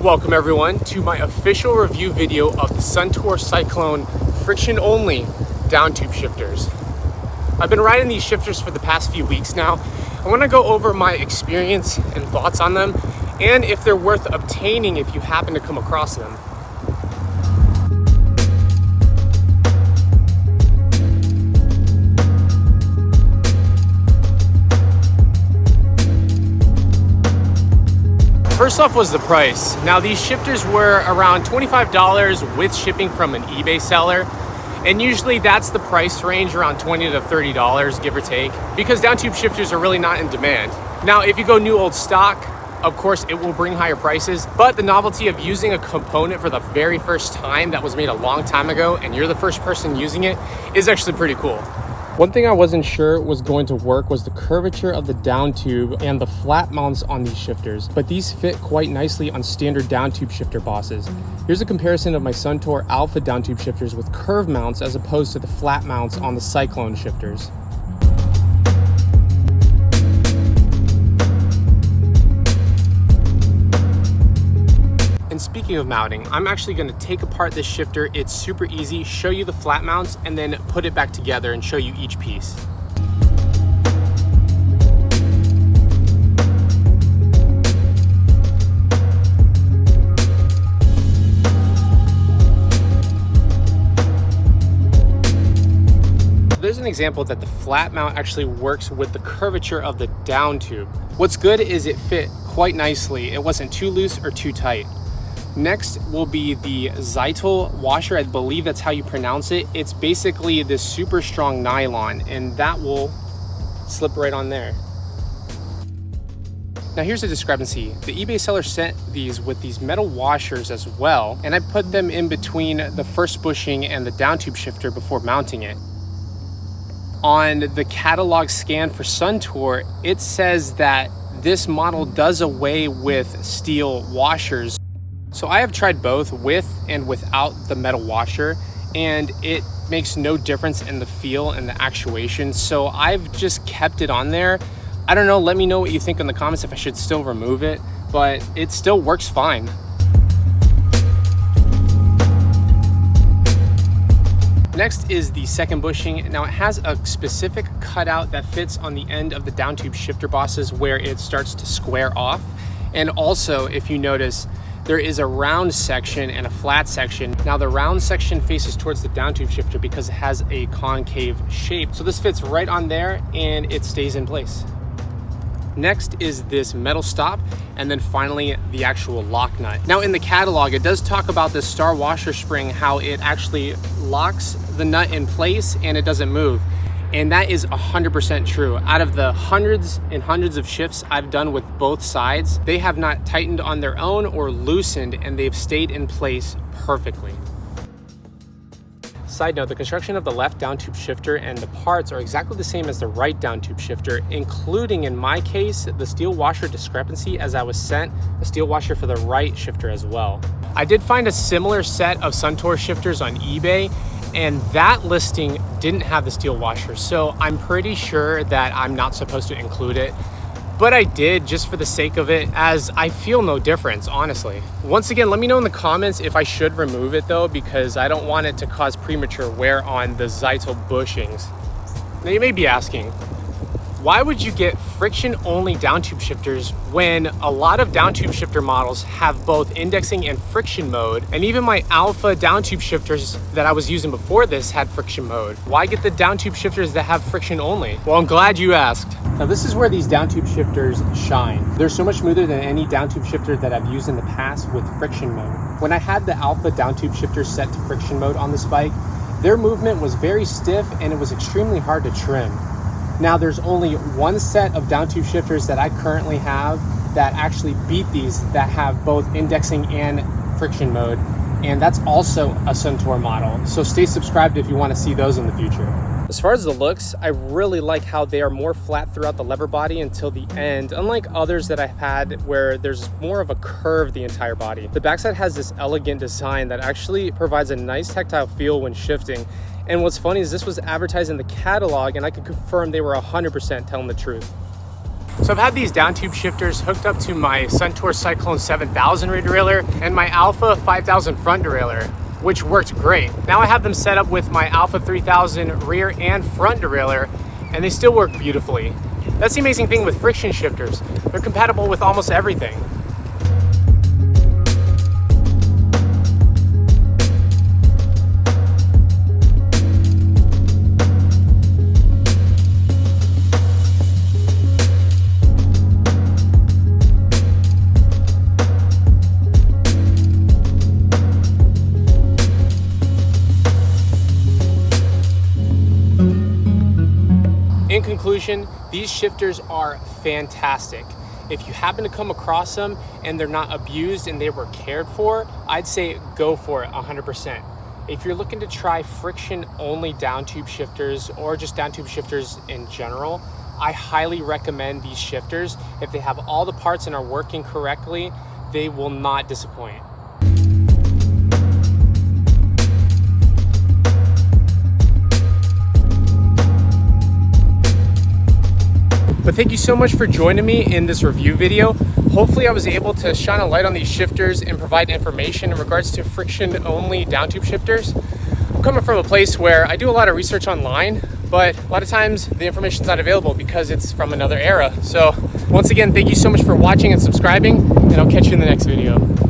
Welcome everyone to my official review video of the Suntour Cyclone friction only Downtube shifters. I've been riding these shifters for the past few weeks now. I want to go over my experience and thoughts on them and if they're worth obtaining if you happen to come across them. First off was the price. Now these shifters were around $25 with shipping from an eBay seller. And usually that's the price range, around $20 to $30, give or take, because Downtube shifters are really not in demand. Now, if you go new old stock, of course it will bring higher prices, but the novelty of using a component for the very first time that was made a long time ago and you're the first person using it is actually pretty cool. One thing I wasn't sure was going to work was the curvature of the Downtube and the flat mounts on these shifters, but these fit quite nicely on standard Downtube shifter bosses. Here's a comparison of my Suntour Alpha Downtube shifters with curve mounts as opposed to the flat mounts on the Cyclone shifters. And speaking of mounting, I'm actually going to take apart this shifter. It's super easy, show you the flat mounts, and then put it back together and show you each piece. There's an example that the flat mount actually works with the curvature of the Downtube. What's good is it fit quite nicely. It wasn't too loose or too tight. Next will be the Zytel washer. I believe that's how you pronounce it. It's basically this super strong nylon and that will slip right on there. Now here's a discrepancy. The eBay seller sent these with these metal washers as well, and I put them in between the first bushing and the Downtube shifter before mounting it. On the catalog scan for Suntour, it says that this model does away with steel washers. So I have tried both with and without the metal washer, and it makes no difference in the feel and the actuation. So I've just kept it on there. I don't know, let me know what you think in the comments if I should still remove it, but it still works fine. Next is the second bushing. Now it has a specific cutout that fits on the end of the Downtube shifter bosses where it starts to square off. And also, if you notice, there is a round section and a flat section. Now the round section faces towards the Downtube shifter because it has a concave shape. So this fits right on there and it stays in place. Next is this metal stop, and then finally the actual lock nut. Now in the catalog, it does talk about this star washer spring, how it actually locks the nut in place and it doesn't move. And that is 100% true. Out of the hundreds and hundreds of shifts I've done with both sides, they have not tightened on their own or loosened, and they've stayed in place perfectly. Side note, the construction of the left Downtube shifter and the parts are exactly the same as the right Downtube shifter, including, in my case, the steel washer discrepancy, as I was sent a steel washer for the right shifter as well. I did find a similar set of Suntour shifters on eBay, and that listing didn't have the steel washer, so I'm pretty sure that I'm not supposed to include it, but I did just for the sake of it, as I feel no difference, honestly. Once again, let me know in the comments if I should remove it though, because I don't want it to cause premature wear on the Zytel bushings. Now you may be asking, why would you get friction-only Downtube shifters when a lot of Downtube shifter models have both indexing and friction mode? And even my Alpha Downtube shifters that I was using before this had friction mode. Why get the Downtube shifters that have friction only? Well, I'm glad you asked. Now this is where these Downtube shifters shine. They're so much smoother than any Downtube shifter that I've used in the past with friction mode. When I had the Alpha Downtube shifter set to friction mode on this bike, their movement was very stiff and it was extremely hard to trim. Now there's only one set of Downtube shifters that I currently have that actually beat these, that have both indexing and friction mode, and that's also a Suntour model. So stay subscribed if you want to see those in the future. As far as the looks, I really like how they are more flat throughout the lever body until the end, unlike others that I've had where there's more of a curve the entire body. The backside has this elegant design that actually provides a nice tactile feel when shifting. And what's funny is this was advertised in the catalog, and I can confirm they were 100% telling the truth. So I've had these Downtube shifters hooked up to my Suntour Cyclone 7000 rear derailleur and my Alpha 5000 front derailleur, which worked great. Now I have them set up with my Alpha 3000 rear and front derailleur, and they still work beautifully. That's the amazing thing with friction shifters. They're compatible with almost everything. In conclusion, these shifters are fantastic. If you happen to come across them and they're not abused and they were cared for, I'd say go for it 100%. If you're looking to try friction-only Downtube shifters or just Downtube shifters in general, I highly recommend these shifters. If they have all the parts and are working correctly, they will not disappoint. But thank you so much for joining me in this review video. Hopefully I was able to shine a light on these shifters and provide information in regards to friction-only Downtube shifters. I'm coming from a place where I do a lot of research online, but a lot of times the information is not available because it's from another era. So once again, thank you so much for watching and subscribing, and I'll catch you in the next video.